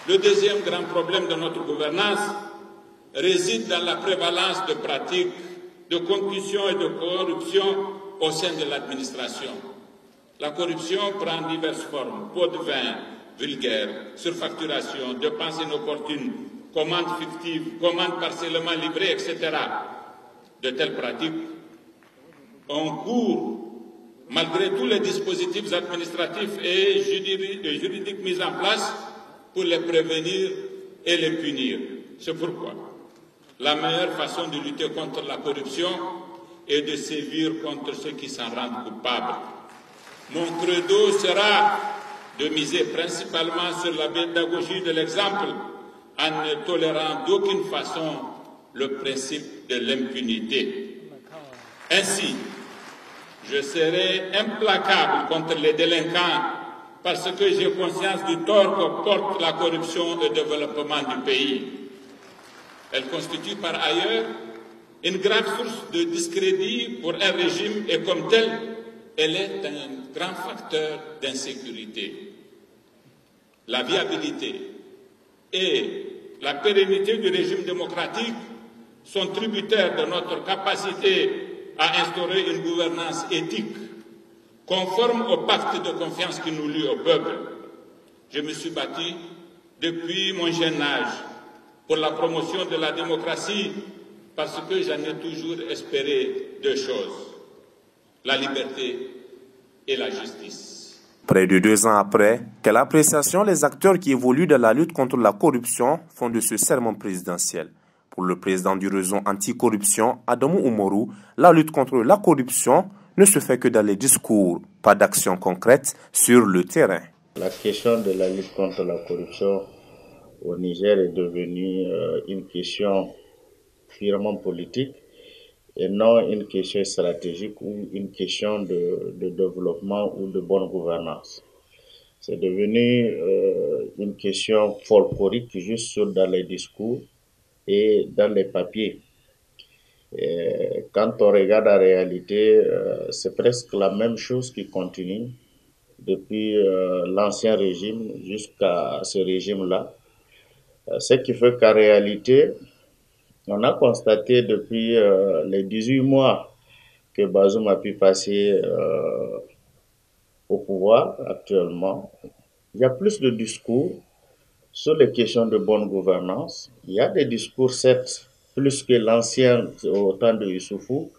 Le deuxième grand problème de notre gouvernance réside dans la prévalence de pratiques de concussion et de corruption au sein de l'administration. La corruption prend diverses formes: pots de vin vulgaires, surfacturation, dépenses inopportunes, commandes fictives, commandes partiellement livrées, etc. De telles pratiques ont cours malgré tous les dispositifs administratifs et juridiques mis en place pour les prévenir et les punir. C'est pourquoi la meilleure façon de lutter contre la corruption est de sévir contre ceux qui s'en rendent coupables. Mon credo sera de miser principalement sur la pédagogie de l'exemple en ne tolérant d'aucune façon le principe de l'impunité. Ainsi, je serai implacable contre les délinquants parce que j'ai conscience du tort que porte la corruption au développement du pays. Elle constitue par ailleurs une grave source de discrédit pour un régime et comme tel, elle est un grand facteur d'insécurité. La viabilité et la pérennité du régime démocratique sont tributaires de notre capacité à instaurer une gouvernance éthique conforme au pacte de confiance qui nous lie au peuple. Je me suis battu depuis mon jeune âge pour la promotion de la démocratie parce que j'en ai toujours espéré deux choses: la liberté et la justice. Près de 2 ans après, quelle appréciation les acteurs qui évoluent dans la lutte contre la corruption font de ce serment présidentiel? Pour le président du réseau anticorruption, Adamou Umaru, la lutte contre la corruption ne se fait que dans les discours, pas d'action concrète sur le terrain. La question de la lutte contre la corruption au Niger est devenue une question purement politique et non une question stratégique ou une question de développement ou de bonne gouvernance. C'est devenu une question folklorique juste dans les discours et dans les papiers. Et quand on regarde la réalité, c'est presque la même chose qui continue depuis l'ancien régime jusqu'à ce régime-là. Ce qui fait qu'en réalité, on a constaté depuis les 18 mois que Bazoum a pu passer au pouvoir actuellement. Il y a plus de discours sur les questions de bonne gouvernance. Il y a des discours, certes, plus que l'ancien au temps de Youssoufou,